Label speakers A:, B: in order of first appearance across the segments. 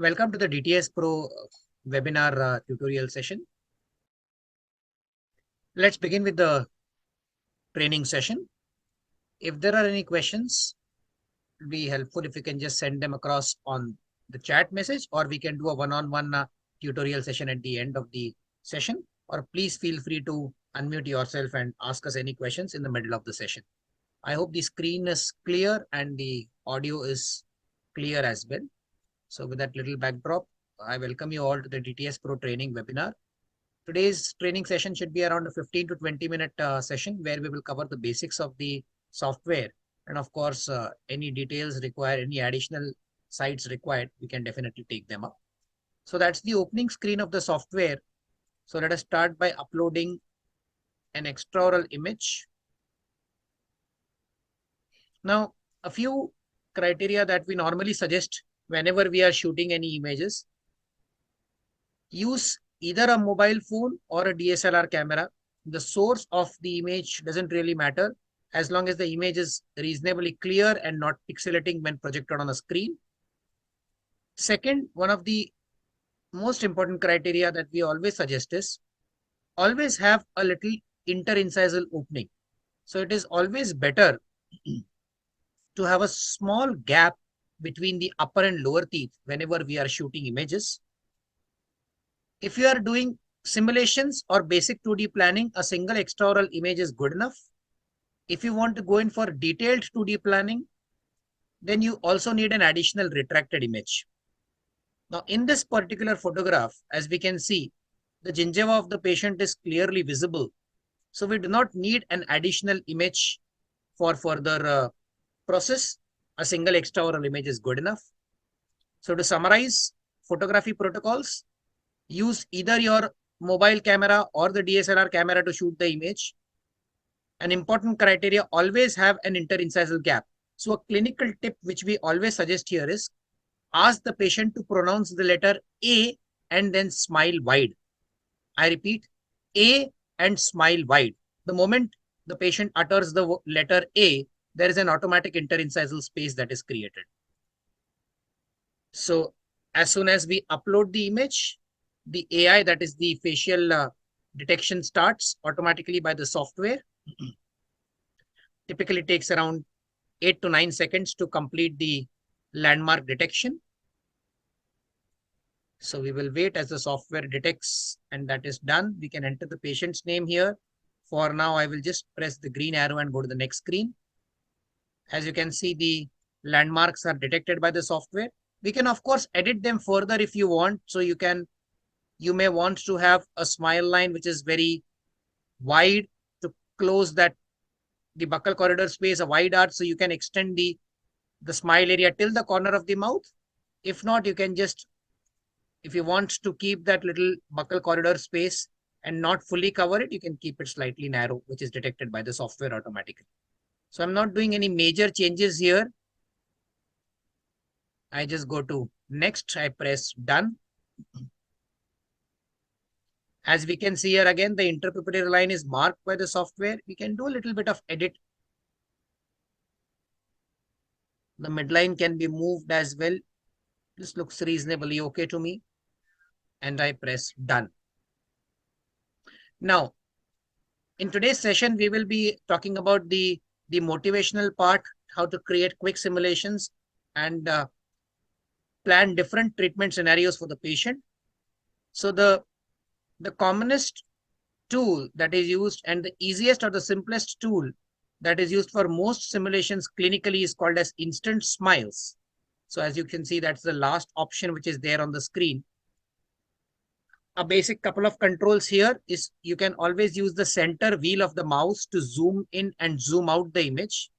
A: Welcome to the DTS PRO webinar tutorial session. Let's begin with the training session. If there are any questions, it would be helpful if you can just send them across on the chat message, or we can do a one-on-one tutorial session at the end of the session, or please feel free to unmute yourself and ask us any questions in the middle of the session. I hope the screen is clear and the audio is clear as well. So with that little backdrop, I welcome you all to the DTS PRO training webinar. Today's training session should be around a 15 to 20-minute session where we will cover the basics of the software. And of course, any details required, any additional sites required, we can definitely take them up. So that's the opening screen of the software. So let us start by uploading an extraoral image. Now, a few criteria that we normally suggest whenever we are shooting any images. Use either a mobile phone or a DSLR camera. The source of the image doesn't really matter as long as the image is reasonably clear and not pixelating when projected on a screen. Second, one of the most important criteria that we always suggest is always have a little interincisal opening. So it is always better to have a small gap between the upper and lower teeth whenever we are shooting images. If you are doing simulations or basic 2D planning, a single extraoral image is good enough. If you want to go in for detailed 2D planning, then you also need an additional retracted image. Now, in this particular photograph, as we can see, the gingiva of the patient is clearly visible. So we do not need an additional image for further process. A single extraoral image is good enough. So to summarize, photography protocols: use either your mobile camera or the DSLR camera to shoot the image. An important criteria: always have an interincisal gap. So a clinical tip which we always suggest here is ask the patient to pronounce the letter A and then smile wide. I repeat, A and smile wide. The moment the patient utters the letter A, there is an automatic interincisal space that is created. So as soon as we upload the image, the AI, that is the facial detection, starts automatically by the software. Typically takes around 8 to 9 seconds to complete the landmark detection. So we will wait as the software detects, and that is done. We can enter the patient's name here. For now, I will just press the green arrow and go to the next screen. As you can see, the landmarks are detected by the software. We can, of course, edit them further if you want. So you may want to have a smile line which is very wide to close the buccal corridor space, a wide arch, so you can extend the smile area till the corner of the mouth. If not, you can just, if you want to keep that little buccal corridor space and not fully cover it, you can keep it slightly narrow, which is detected by the software automatically. So I'm not doing any major changes here. I just go to next, I press done. As we can see here again, the interpupillary line is marked by the software. We can do a little bit of edit. The midline can be moved as well. This looks reasonably okay to me. And I press done. Now, in today's session, we will be talking about the motivational part, how to create quick simulations and plan different treatment scenarios for the patient. So the commonest tool that is used and the easiest or the simplest tool that is used for most simulations clinically is called as instant smiles. So as you can see, that's the last option which is there on the screen. A basic couple of controls here is you can always use the center wheel of the mouse to zoom in and zoom out the image.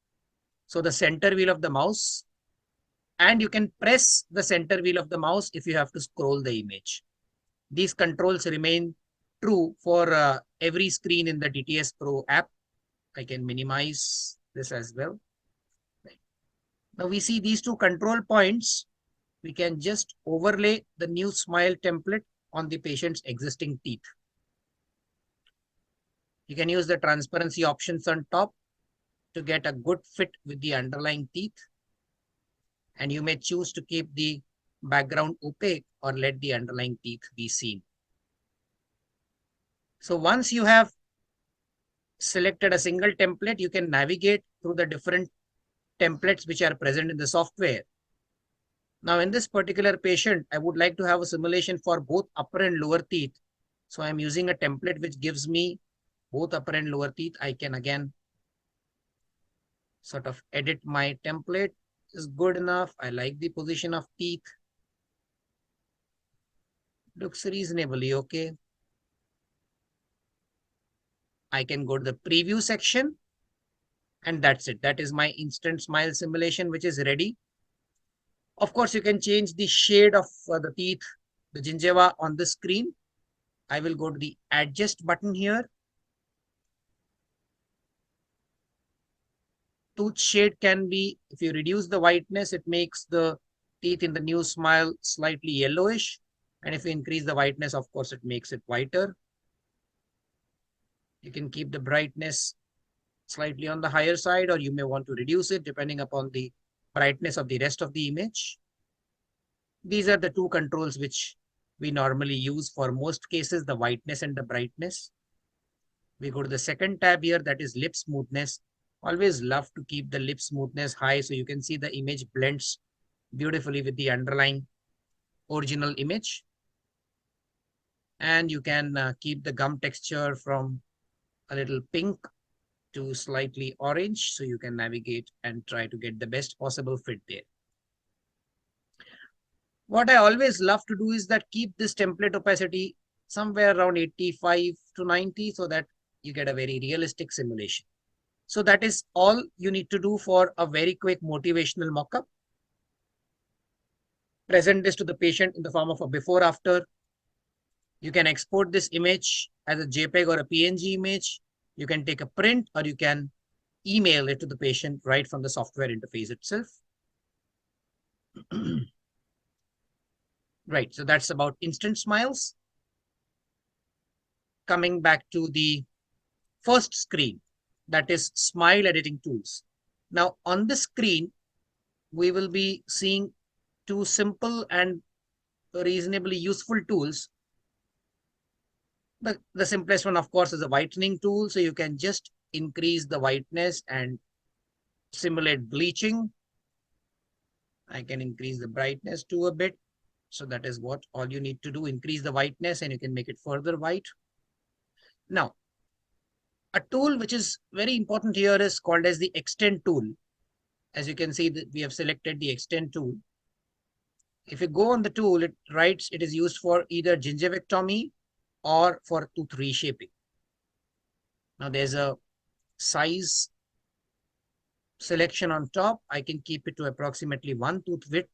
A: So the center wheel of the mouse, and you can press the center wheel of the mouse if you have to scroll the image. These controls remain true for every screen in the DTS PRO app. I can minimize this as well. Now we see these two control points. We can just overlay the new smile template on the patient's existing teeth. You can use the transparency options on top to get a good fit with the underlying teeth. And you may choose to keep the background opaque, or let the underlying teeth be seen. So once you have selected a single template, you can navigate through the different templates which are present in the software. Now in this particular patient, I would like to have a simulation for both upper and lower teeth. So I'm using a template which gives me both upper and lower teeth. I can again sort of edit my template. Is good enough. I like the position of teeth. Looks reasonably okay. I can go to the preview section, and that's it. That is my instant smile simulation, which is ready. Of course, you can change the shade of the teeth, the gingiva on the screen. I will go to the adjust button here. Tooth shade can be, if you reduce the whiteness, it makes the teeth in the new smile slightly yellowish. And if you increase the whiteness, of course, it makes it whiter. You can keep the brightness slightly on the higher side, or you may want to reduce it depending upon the brightness of the rest of the image. These are the two controls which we normally use for most cases, the whiteness and the brightness. We go to the second tab here, that is lip smoothness. Always love to keep the lip smoothness high so you can see the image blends beautifully with the underlying original image. And you can keep the gum texture from a little pink to slightly orange, so you can navigate and try to get the best possible fit there. What I always love to do is that keep this template opacity somewhere around 85 to 90 so that you get a very realistic simulation. So that is all you need to do for a very quick motivational mockup. Present this to the patient in the form of a before after. You can export this image as a JPEG or a PNG image. You can take a print, or you can email it to the patient right from the software interface itself. Right, so that's about instant smiles. Coming back to the first screen, that is smile editing tools. Now on the screen, we will be seeing two simple and reasonably useful tools. The simplest one, of course, is a whitening tool. So you can just increase the whiteness and simulate bleaching. I can increase the brightness to a bit. So that is what all you need to do. Increase the whiteness and you can make it further white. Now, a tool which is very important here is called as the extend tool. As you can see, that we have selected the extend tool. If you go on the tool, it writes it is used for either gingivectomy or for tooth reshaping. Now there's a size selection on top. I can keep it to approximately 1 tooth width.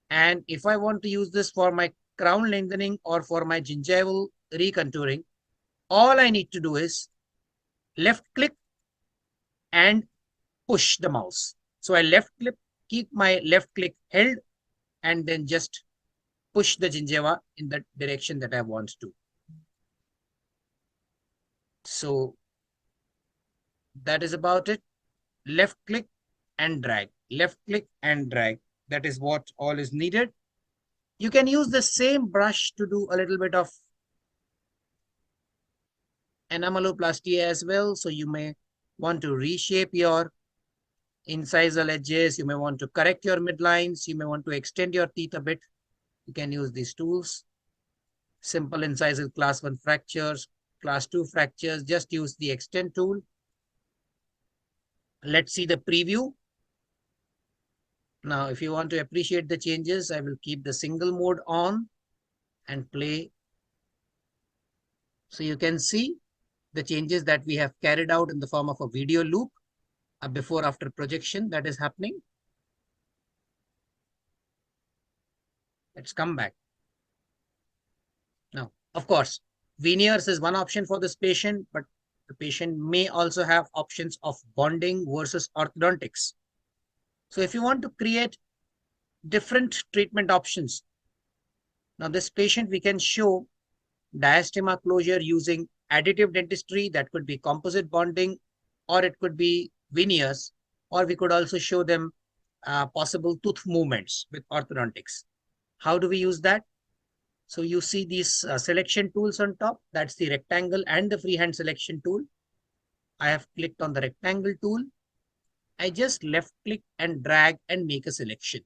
A: And if I want to use this for my crown lengthening or for my gingival recontouring, all I need to do is left click and push the mouse. So I left click, keep my left click held, and then just push the gingiva in the direction that I want to. So that is about it. Left click and drag, left click and drag. That is what all is needed. You can use the same brush to do a little bit of enameloplasty as well. So you may want to reshape your incisal edges. You may want to correct your midlines. You may want to extend your teeth a bit. You can use these tools. Simple incisal class 1 fractures, class 2 fractures, just use the extend tool. Let's see the preview. Now, if you want to appreciate the changes, I will keep the single mode on and play. So you can see the changes that we have carried out in the form of a video loop, a before after projection that is happening. Let's come back. Now, of course, veneers is one option for this patient, but the patient may also have options of bonding versus orthodontics. So if you want to create different treatment options, now this patient we can show diastema closure using additive dentistry. That could be composite bonding, or it could be veneers, or we could also show them possible tooth movements with orthodontics. How do we use that? So you see these selection tools on top. That's the rectangle and the freehand selection tool. I have clicked on the rectangle tool. I just left click and drag and make a selection.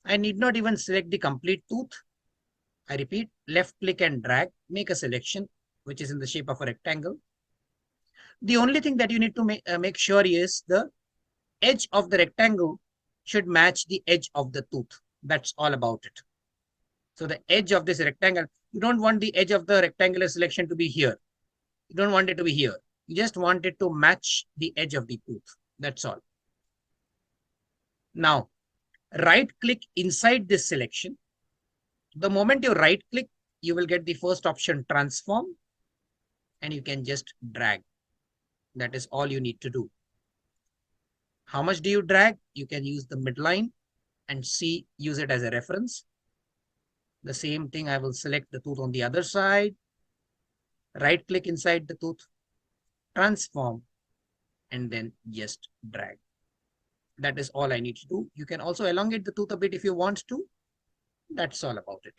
A: I need not even select the complete tooth. I repeat, left click and drag, make a selection, which is in the shape of a rectangle. The only thing that you need to make sure is the edge of the rectangle should match the edge of the tooth. That's all about it. So the edge of this rectangle, you don't want the edge of the rectangular selection to be here. You don't want it to be here. You just want it to match the edge of the tooth. That's all. Now, right click inside this selection. The moment you right click, you will get the first option, transform, and you can just drag. That is all you need to do. How much do you drag? You can use the midline and use it as a reference. The same thing, I will select the tooth on the other side, right click inside the tooth, transform, and then just drag. That is all I need to do. You can also elongate the tooth a bit if you want to. That's all about it.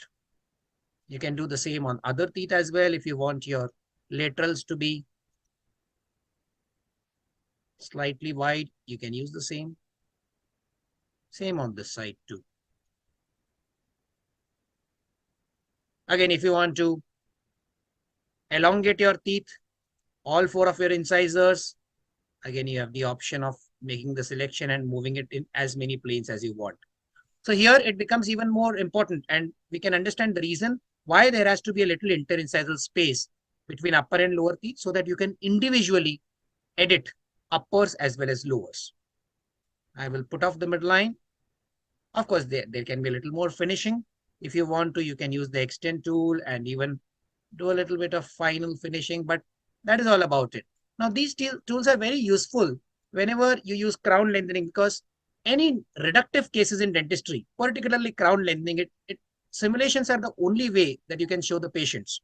A: You can do the same on other teeth as well. If you want your laterals to be slightly wide, you can use the same. Same on this side too. Again, if you want to elongate your teeth, all 4 of your incisors, again, you have the option of making the selection and moving it in as many planes as you want. So here it becomes even more important, and we can understand the reason why there has to be a little interincisal space between upper and lower teeth so that you can individually edit uppers as well as lowers. I will put off the midline. Of course, there can be a little more finishing. If you want to, you can use the extend tool and even do a little bit of final finishing, but that is all about it. Now, these tools are very useful whenever you use crown lengthening, because any reductive cases in dentistry, particularly crown lengthening, simulations are the only way that you can show the patients.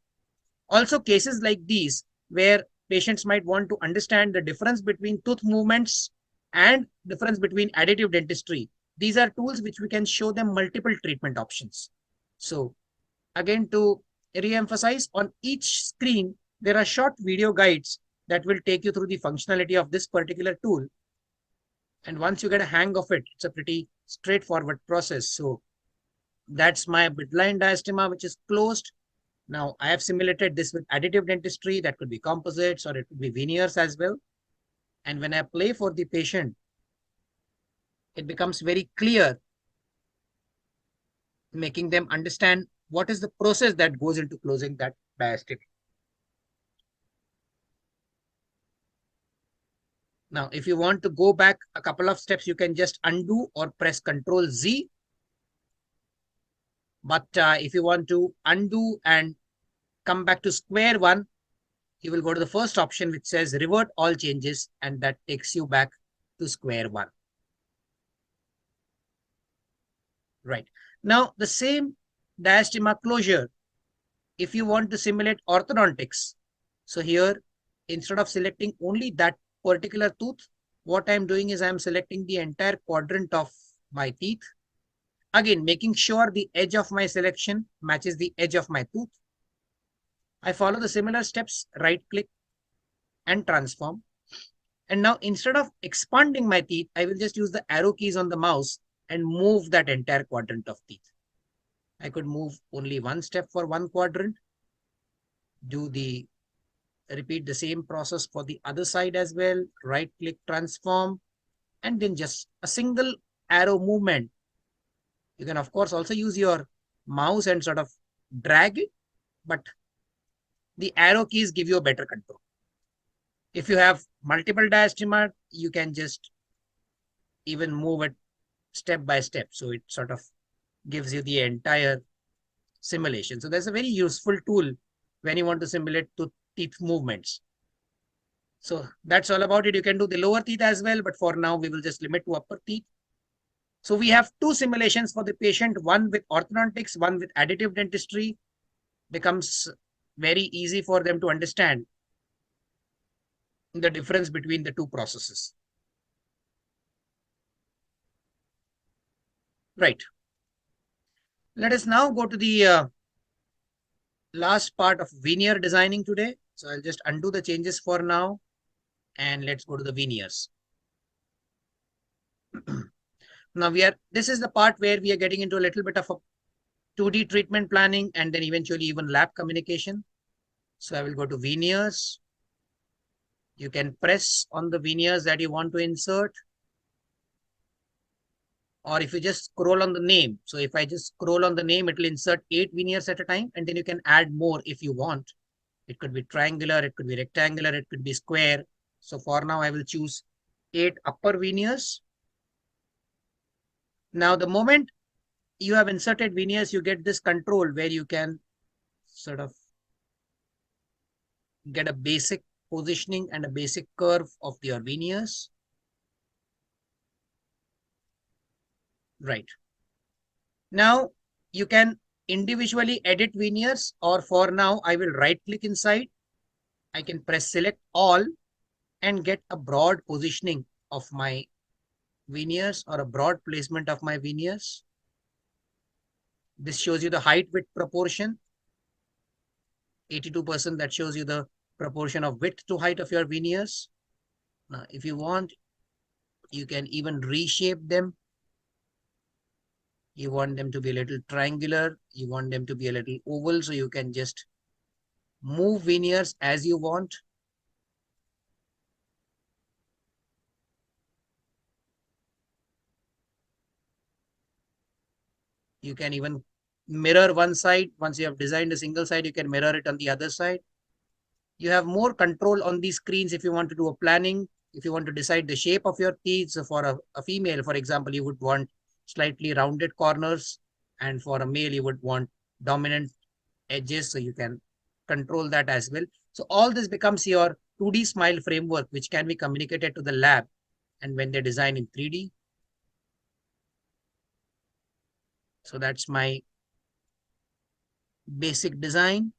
A: Also, cases like these where patients might want to understand the difference between tooth movements and difference between additive dentistry. These are tools which we can show them multiple treatment options. So again, to re-emphasize, on each screen, there are short video guides that will take you through the functionality of this particular tool. And once you get a hang of it, it's a pretty straightforward process. So that's my midline diastema, which is closed. Now I have simulated this with additive dentistry. That could be composites or it could be veneers as well. And when I play for the patient, it becomes very clear, making them understand what is the process that goes into closing that diastema. Now, if you want to go back a couple of steps, you can just undo or press Ctrl Z. But if you want to undo and come back to square one, you will go to the first option which says revert all changes, and that takes you back to square one. Right. Now, the same diastema closure, if you want to simulate orthodontics. So here, instead of selecting only that particular tooth, what I'm doing is I'm selecting the entire quadrant of my teeth. Again, making sure the edge of my selection matches the edge of my tooth. I follow the similar steps, right click and transform. And now instead of expanding my teeth, I will just use the arrow keys on the mouse and move that entire quadrant of teeth. I could move only one step for one quadrant, repeat the same process for the other side as well, right click, transform, and then just a single arrow movement. You can of course also use your mouse and sort of drag it, but the arrow keys give you a better control. If you have multiple diastema, you can just even move it step by step. So it sort of gives you the entire simulation. So that's a very useful tool when you want to simulate teeth movements. So that's all about it. You can do the lower teeth as well, but for now we will just limit to upper teeth. So we have 2 simulations for the patient, one with orthodontics, one with additive dentistry. Becomes very easy for them to understand the difference between the 2 processes. Right. Let us now go to the last part of veneer designing today. So I'll just undo the changes for now and let's go to the veneers. Now this is the part where we are getting into a little bit of a 2D treatment planning and then eventually even lab communication. So I will go to veneers. You can press on the veneers that you want to insert. Or if you just scroll on the name. So if I just scroll on the name, it will insert 8 veneers at a time, and then you can add more if you want. It could be triangular, it could be rectangular, it could be square. So for now, I will choose 8 upper veneers. Now, the moment you have inserted veneers, you get this control where you can sort of get a basic positioning and a basic curve of your veneers. Right. Now, you can individually edit veneers, or for now, I will right click inside. I can press select all and get a broad positioning of my veneers or a broad placement of my veneers. This shows you the height width proportion. 82%, that shows you the proportion of width to height of your veneers. Now, if you want, you can even reshape them. You want them to be a little triangular. You want them to be a little oval. So you can just move veneers as you want. You can even mirror one side. Once you have designed a single side, you can mirror it on the other side. You have more control on these screens if you want to do a planning, if you want to decide the shape of your teeth. So for a female, for example, you would want slightly rounded corners, and for a male, you would want dominant edges. So you can control that as well. So all this becomes your 2D smile framework, which can be communicated to the lab and when they design in 3D. So that's my basic design.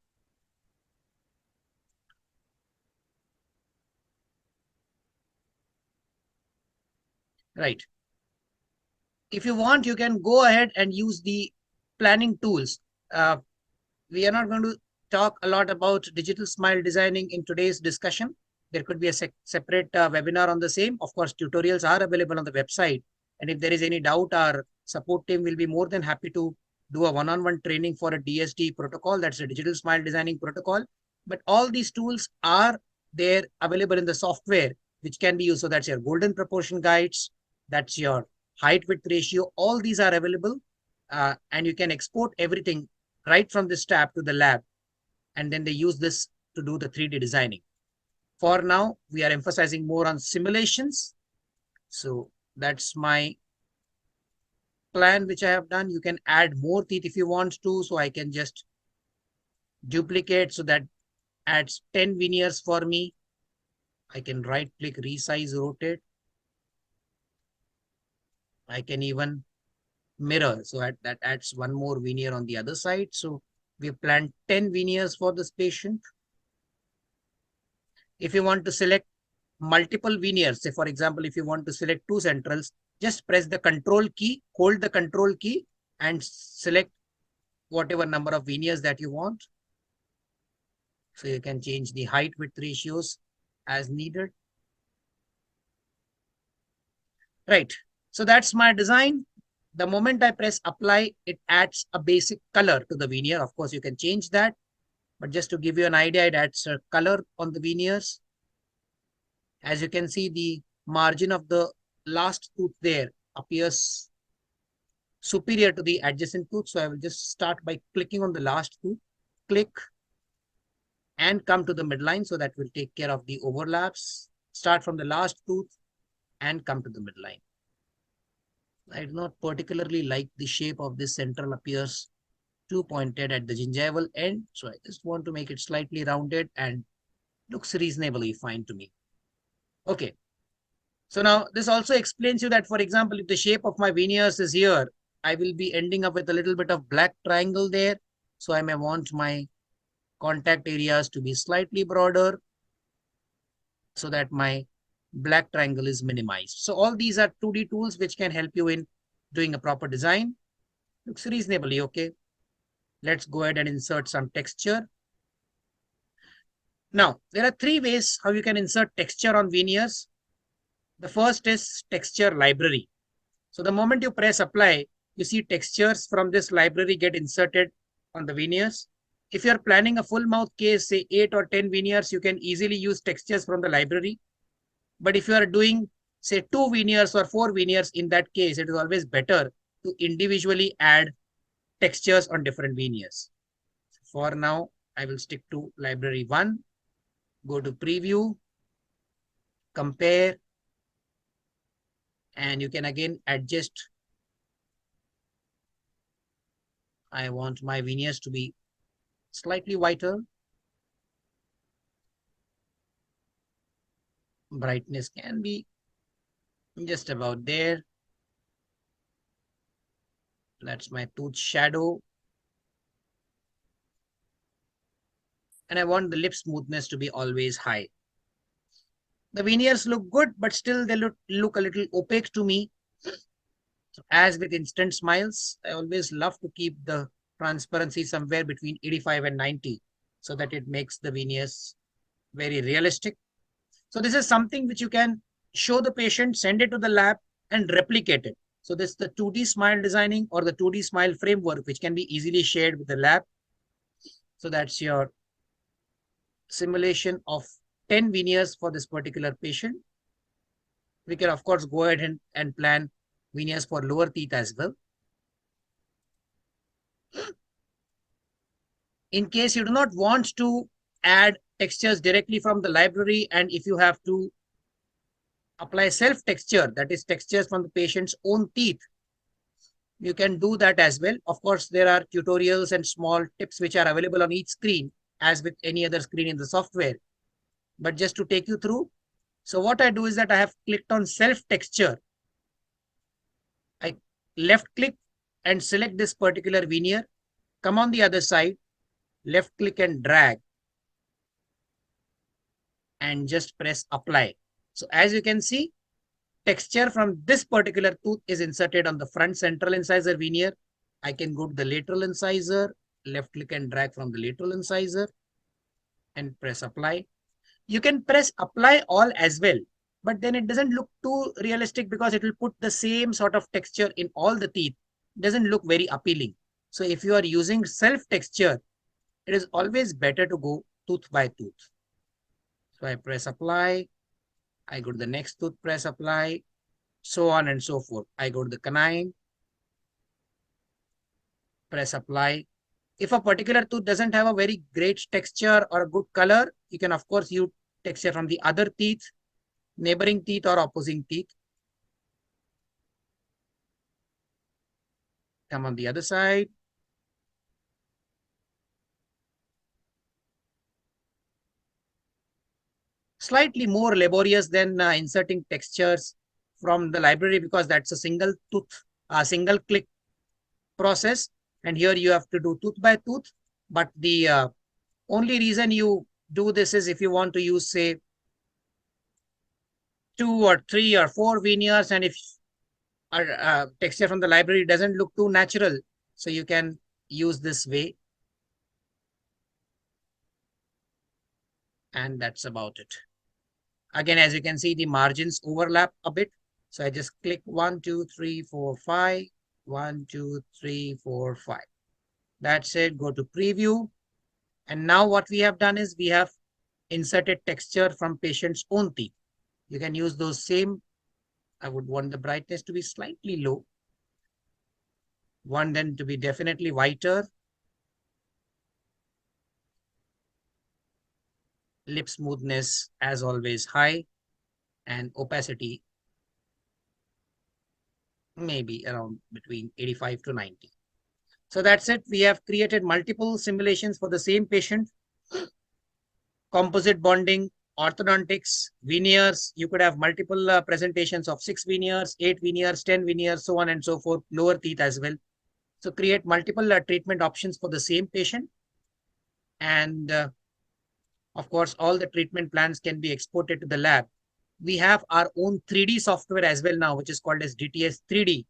A: Right. If you want, you can go ahead and use the planning tools. We are not going to talk a lot about digital smile designing in today's discussion. There could be a separate webinar on the same. Of course, tutorials are available on the website. And if there is any doubt, our support team will be more than happy to do a one-on-one training for a DSD protocol. That's a digital smile designing protocol. But all these tools are there available in the software, which can be used. So that's your golden proportion guides. That's your height width ratio. All these are available. And you can export everything right from this tab to the lab. And then they use this to do the 3D designing. For now, we are emphasizing more on simulations. So that's my plan, which I have done. You can add more teeth if you want to. So I can just duplicate. So that adds 10 veneers for me. I can right click, resize, rotate. I can even mirror. So that adds one more veneer on the other side. So we planned 10 veneers for this patient. If you want to select multiple veneers, say for example, if you want to select 2 centrals, just press the control key, hold the control key and select whatever number of veneers that you want. So you can change the height width ratios as needed. Right. So that's my design. The moment I press apply, it adds a basic color to the veneer. Of course, you can change that, but just to give you an idea, it adds a color on the veneers. As you can see, the margin of the last tooth there appears superior to the adjacent tooth. So I will just start by clicking on the last tooth, click and come to the midline. So that will take care of the overlaps. Start from the last tooth and come to the midline. I do not particularly like the shape of this central appears too pointed at the gingival end. So I just want to make it slightly rounded and looks reasonably fine to me. Okay. So now this also explains you that, for example, if the shape of my veneers is here, I will be ending up with a little bit of black triangle there. So I may want my contact areas to be slightly broader so that my black triangle is minimized. So all these are 2D tools which can help you in doing a proper design. Looks reasonably okay. Let's go ahead and insert some texture. Now, there are three ways how you can insert texture on veneers. The first is texture library. So the moment you press apply, you see textures from this library get inserted on the veneers. If you're planning a full mouth case, say 8 or 10 veneers, you can easily use textures from the library. But if you are doing, say, 2 veneers or 4 veneers, in that case, it is always better to individually add textures on different veneers. For now, I will stick to library 1. Go to preview, compare, and you can again adjust. I want my veneers to be slightly whiter. Brightness can be just about there. That's my tooth shadow. And I want the lip smoothness to be always high. The veneers look good, but still they look a little opaque to me. So as with instant smiles, I always love to keep the transparency somewhere between 85 and 90 so that it makes the veneers very realistic. So this is something which you can show the patient, send it to the lab and replicate it. So this is the 2D smile designing or the 2D smile framework, which can be easily shared with the lab. So that's your simulation of 10 veneers for this particular patient. We can, of course, go ahead and plan veneers for lower teeth as well. In case you do not want to add textures directly from the library, and if you have to apply self-texture, that is textures from the patient's own teeth, you can do that as well. Of course, there are tutorials and small tips which are available on each screen, as with any other screen in the software. But just to take you through, so what I do is that I have clicked on self-texture. I left click and select this particular veneer, come on the other side, left click and drag, and just press apply. So as you can see, texture from this particular tooth is inserted on the front central incisor veneer. I can go to the lateral incisor, left click and drag from the lateral incisor and press apply. You can press apply all as well, but then it doesn't look too realistic because it will put the same sort of texture in all the teeth. It doesn't look very appealing. So if you are using self texture, it is always better to go tooth by tooth. So I press apply, I go to the next tooth, press apply, so on and so forth. I go to the canine, press apply. If a particular tooth doesn't have a very great texture or a good color, you can of course use texture from the other teeth, neighboring teeth or opposing teeth. Come on the other side. Slightly more laborious than inserting textures from the library because that's a single tooth, single click process. And here you have to do tooth by tooth. But the only reason you do this is if you want to use, say, 2 or 3 or 4 veneers, and if texture from the library doesn't look too natural, so you can use this way. And that's about it. Again, as you can see, the margins overlap a bit. So I just click 1, 2, 3, 4, 5, 1, 2, 3, 4, 5. That's it. Go to preview. And now what we have done is we have inserted texture from patient's own teeth. You can use those same. I would want the brightness to be slightly low. Want them to be definitely whiter. Lip smoothness, as always, high. And opacity, maybe around between 85 to 90. So that's it. We have created multiple simulations for the same patient. Composite bonding, orthodontics, veneers. You could have multiple presentations of 6 veneers, 8 veneers, 10 veneers, so on and so forth, lower teeth as well. So create multiple treatment options for the same patient. And of course, all the treatment plans can be exported to the lab. We have our own 3D software as well now, which is called as DTS 3D.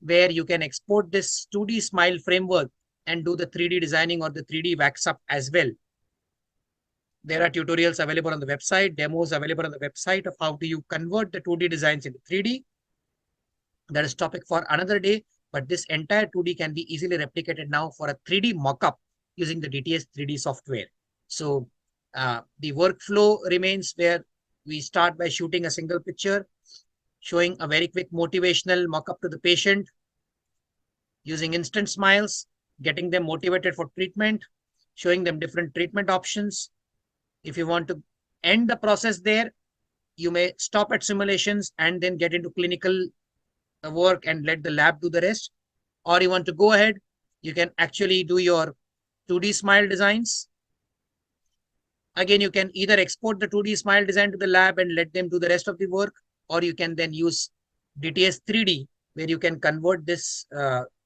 A: where you can export this 2D smile framework and do the 3D designing or the 3D wax up as well. There are tutorials available on the website, demos available on the website of how do you convert the 2D designs into 3D. That is topic for another day, but this entire 2D can be easily replicated now for a 3D mockup using the DTS 3D software. So the workflow remains where we start by shooting a single picture, showing a very quick motivational mockup to the patient, using instant smiles, getting them motivated for treatment, showing them different treatment options. If you want to end the process there, you may stop at simulations and then get into clinical work and let the lab do the rest. Or you want to go ahead, you can actually do your 2D smile designs. Again, you can either export the 2D smile design to the lab and let them do the rest of the work, or you can then use DTS 3D, where you can convert this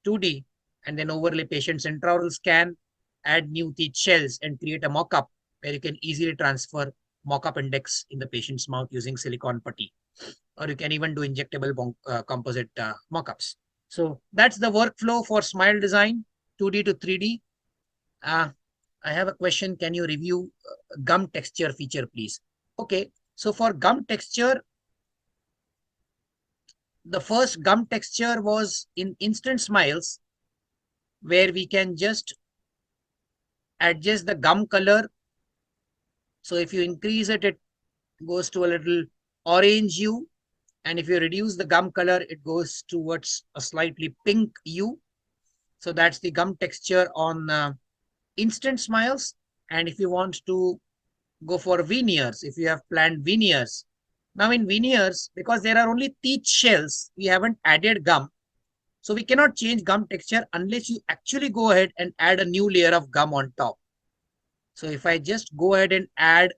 A: 2D and then overlay patient's intraoral scan, add new teeth shells, and create a mock-up where you can easily transfer mock-up index in the patient's mouth using silicone putty. Or you can even do injectable composite mock-ups. So that's the workflow for smile design, 2D to 3D. I have a question. Can you review gum texture feature, please? Okay. So for gum texture, the first gum texture was in instant smiles, where we can just adjust the gum color. So if you increase it, it goes to a little orange hue. And if you reduce the gum color, it goes towards a slightly pink hue. So that's the gum texture on instant smiles. And if you want to go for veneers, if you have planned veneers, now in veneers, because there are only teeth shells, we haven't added gum. So we cannot change gum texture unless you actually go ahead and add a new layer of gum on top. So if I just go ahead and add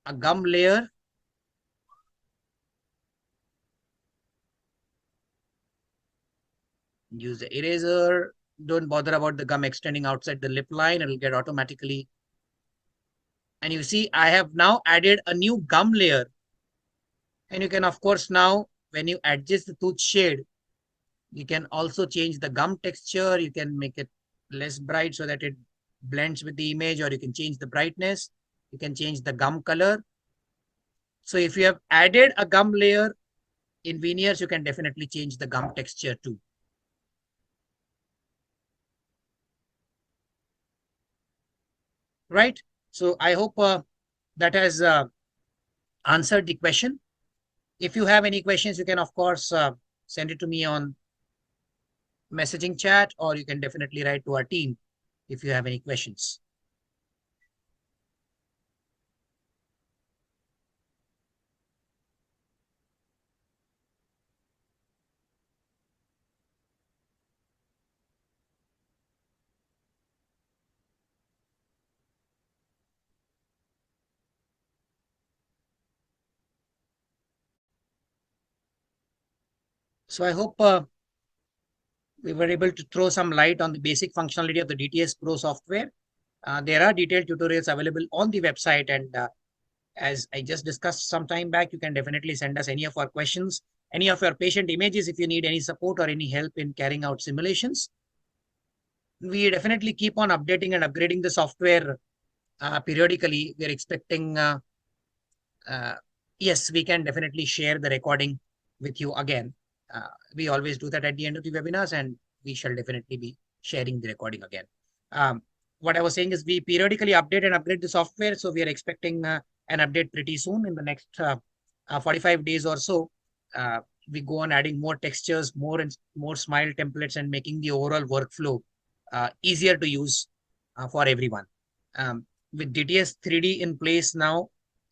A: a gum layer, use the eraser, don't bother about the gum extending outside the lip line, it'll get automatically. And you see, I have now added a new gum layer. And you can, of course, now when you adjust the tooth shade, you can also change the gum texture. You can make it less bright so that it blends with the image, or you can change the brightness. You can change the gum color. So if you have added a gum layer in veneers, you can definitely change the gum texture too. Right? So I hope that has answered the question. If you have any questions, you can, of course, send it to me on messaging chat, or you can definitely write to our team if you have any questions. So I hope we were able to throw some light on the basic functionality of the DTS Pro software. There are detailed tutorials available on the website, and as I just discussed some time back, you can definitely send us any of our questions, any of your patient images if you need any support or any help in carrying out simulations. We definitely keep on updating and upgrading the software periodically. We're expecting, yes, we can definitely share the recording with you again. We always do that at the end of the webinars, and we shall definitely be sharing the recording again. What I was saying is we periodically update and upgrade the software. So we are expecting an update pretty soon in the next 45 days or so. We go on adding more textures, more smile templates, and making the overall workflow easier to use for everyone. With DTS 3D in place now,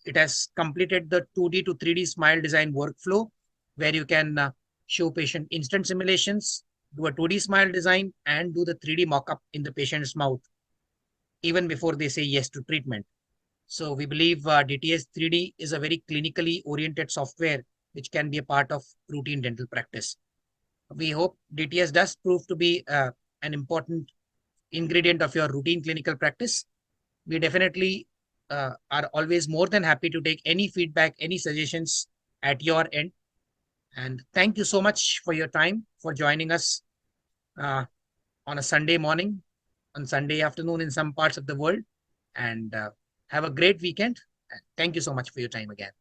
A: it has completed the 2D to 3D smile design workflow, where you can show patient instant simulations, do a 2D smile design, and do the 3D mock-up in the patient's mouth even before they say yes to treatment. So we believe DTS 3D is a very clinically oriented software which can be a part of routine dental practice. We hope DTS does prove to be an important ingredient of your routine clinical practice. We definitely are always more than happy to take any feedback, any suggestions at your end. And thank you so much for your time, for joining us uh, on a Sunday morning, on Sunday afternoon in some parts of the world. And have a great weekend. And thank you so much for your time again.